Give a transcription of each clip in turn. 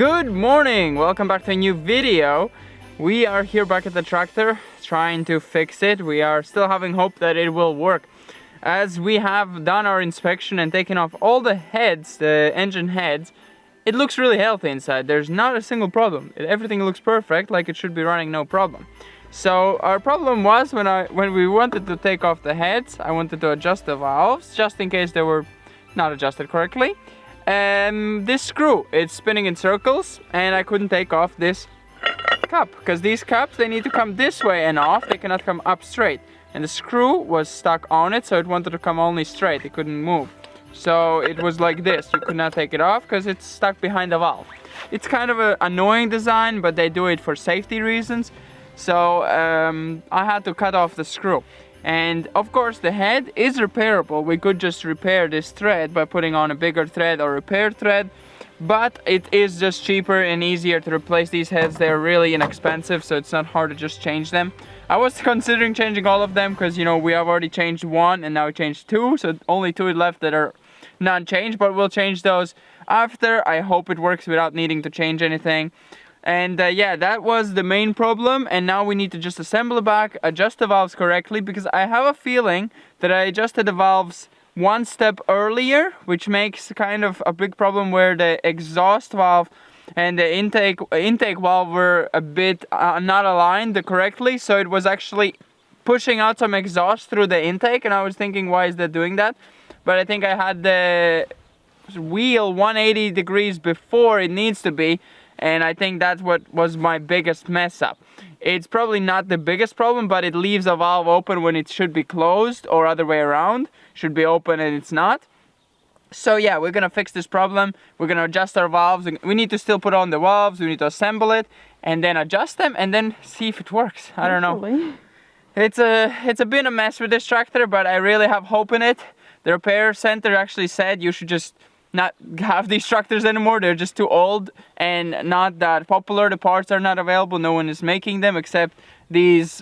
Good morning! Welcome back to a new video. We are here back at the tractor trying to fix it. We are still having hope that it will work. As we have done our inspection and taken off all the heads, the engine heads, it looks really healthy inside. There's not a single problem. Everything looks perfect, like it should be running no problem. So our problem was when we wanted to take off the heads, I wanted to adjust the valves just in case they were not adjusted correctly. This screw, it's spinning in circles and I couldn't take off this cup because these cups, they need to come this way and off. They cannot come up straight, and the screw was stuck on it, so it wanted to come only straight. It couldn't move, so it was like this. You could not take it off because it's stuck behind the valve. It's kind of an annoying design, but they do it for safety reasons. So I had to cut off the screw. And of course the head is repairable. We could just repair this thread by putting on a bigger thread or repair thread, but it is just cheaper and easier to replace these heads. They're really inexpensive, so it's not hard to just change them. I was considering changing all of them because, you know, we have already changed one and now we changed two, so only two left that are not changed, but we'll change those after. I hope it works without needing to change anything. And yeah, that was the main problem, and now we need to just assemble it back, adjust the valves correctly, because I have a feeling that I adjusted the valves one step earlier, which makes kind of a big problem where the exhaust valve and the intake valve were a bit not aligned correctly, so it was actually pushing out some exhaust through the intake, and I was thinking, why is that doing that? But I think I had the wheel 180 degrees before it needs to be, and I think that's what was my biggest mess up. It's probably not the biggest problem, but it leaves a valve open when it should be closed, or other way around. Should be open and it's not. So yeah, we're gonna fix this problem. We're gonna adjust our valves. We need to still put on the valves. We need to assemble it and then adjust them and then see if it works. I don't know. It's a bit a mess with this tractor, but I really have hope in it. The repair center actually said you should just not have these tractors anymore. They're just too old and not that popular. The parts are not available. No one is making them except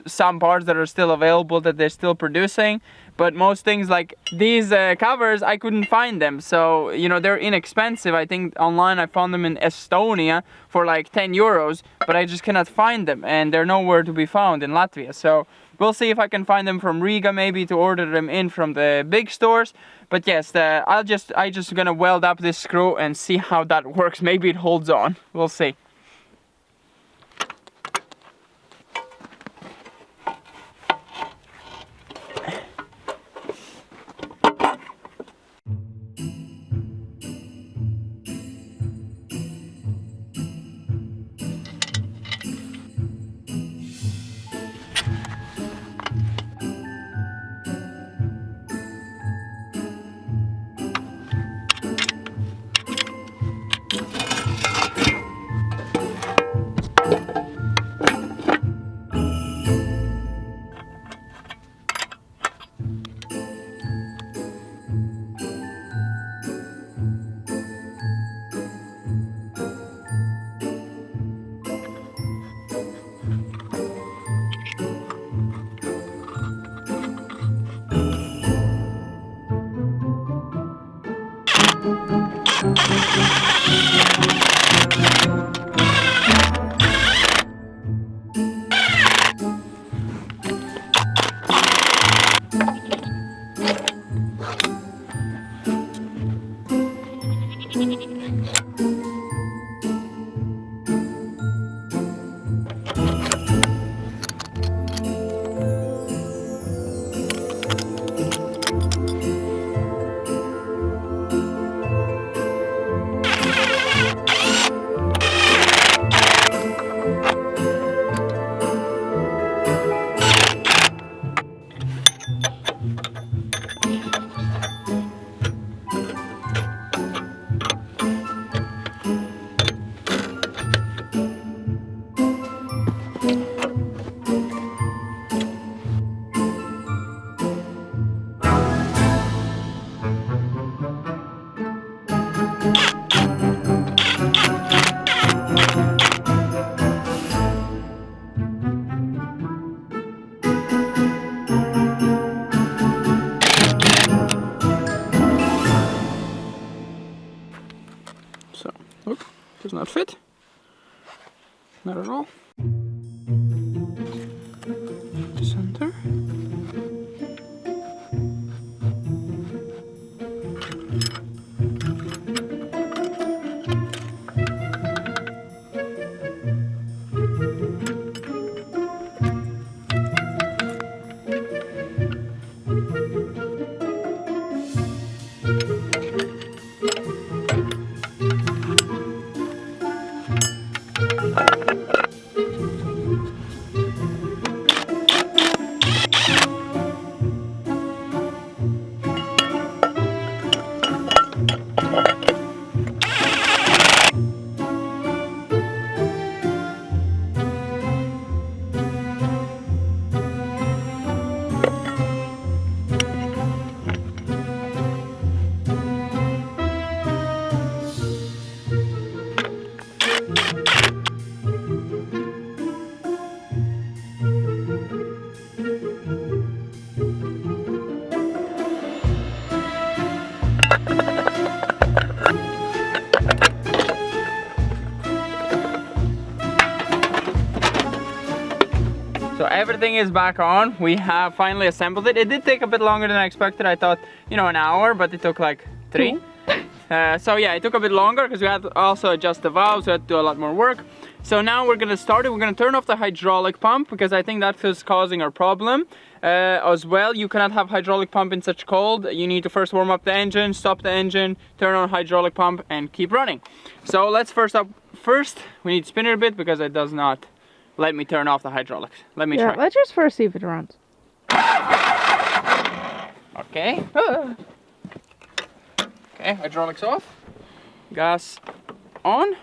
some parts that are still available that they're still producing. But most things like these covers, I couldn't find them. So, you know, they're inexpensive. I think online I found them in Estonia for like 10 euros, but I just cannot find them, and they're nowhere to be found in Latvia. So we'll see if I can find them from Riga, maybe, to order them in from the big stores. But yes, I just gonna weld up this screw and see how that works. Maybe it holds on. We'll see. not at all. Center. So everything is back on. We have finally assembled it. It did take a bit longer than I expected. I thought, you know, an hour, but it took like 3. So yeah, it took a bit longer because we had to also adjust the valves. We had to do a lot more work. So now we're gonna start it. We're gonna turn off the hydraulic pump because I think that is causing our problem. As well, you cannot have hydraulic pump in such cold. You need to first warm up the engine, stop the engine, turn on hydraulic pump, and keep running. So let's first we need to spin it a bit because it does not let me turn off the hydraulics. Let me try. Let's just first see if it runs. Okay. Okay, hydraulics off. Gas on.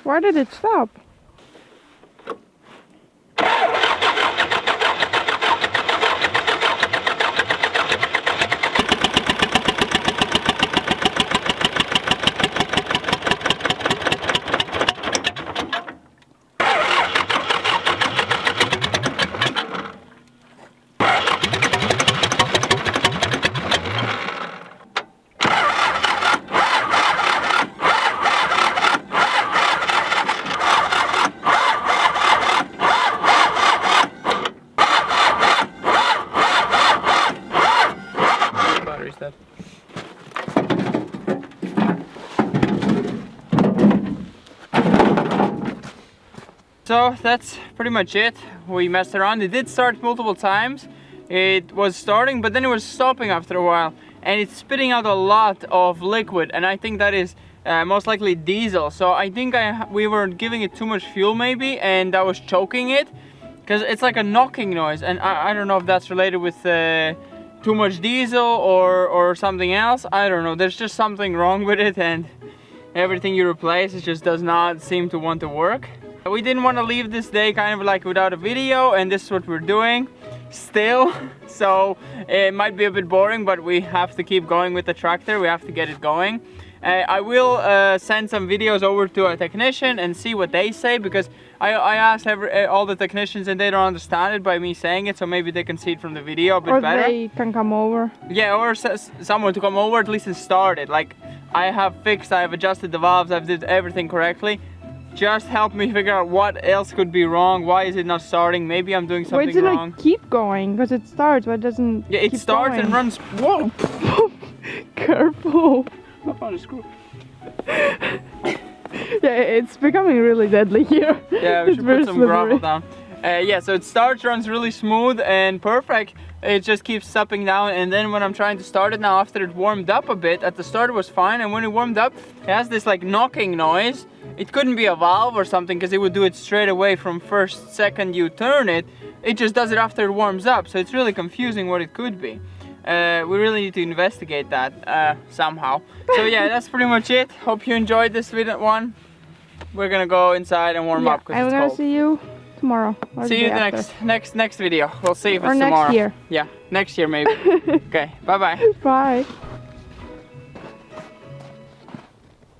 Why did it stop? So that's pretty much it. We messed around. It did start multiple times. It was starting, but then it was stopping after a while, and it's spitting out a lot of liquid, and I think that is most likely diesel. So I think we were giving it too much fuel maybe, and that was choking it, because it's like a knocking noise, and I don't know if that's related with too much diesel or something else. I don't know. There's just something wrong with it, and everything you replace, it just does not seem to want to work. We didn't want to leave this day kind of like without a video, and this is what we're doing still. So it might be a bit boring, but we have to keep going with the tractor. We have to get it going. I will send some videos over to a technician and see what they say, because I asked all the technicians and they don't understand it by me saying it, so maybe they can see it from the video a bit better. Or they can come over. Yeah, or someone to come over at least and start it. Like, I have adjusted the valves, I've did everything correctly. Just help me figure out what else could be wrong. Why is it not starting? Maybe I'm doing something wrong. Why does it keep going? Because it starts, but it doesn't. Yeah, it starts and runs. Whoa! Careful! I found a screw. Yeah, it's becoming really deadly here. Yeah, we should put some gravel down. Yeah, so it starts, runs really smooth and perfect. It just keeps stopping down, and then when I'm trying to start it now, after it warmed up a bit, at the start it was fine, and when it warmed up, it has this like knocking noise. It couldn't be a valve or something, because it would do it straight away from first second you turn it. It just does it after it warms up, so it's really confusing what it could be. We really need to investigate that somehow. So yeah, that's pretty much it. Hope you enjoyed this video one. We're gonna go inside and warm up because it's cold. I'm gonna see you tomorrow. See you next video. We'll see if it's tomorrow. Or next year. Yeah, next year maybe. Okay, bye-bye. Bye.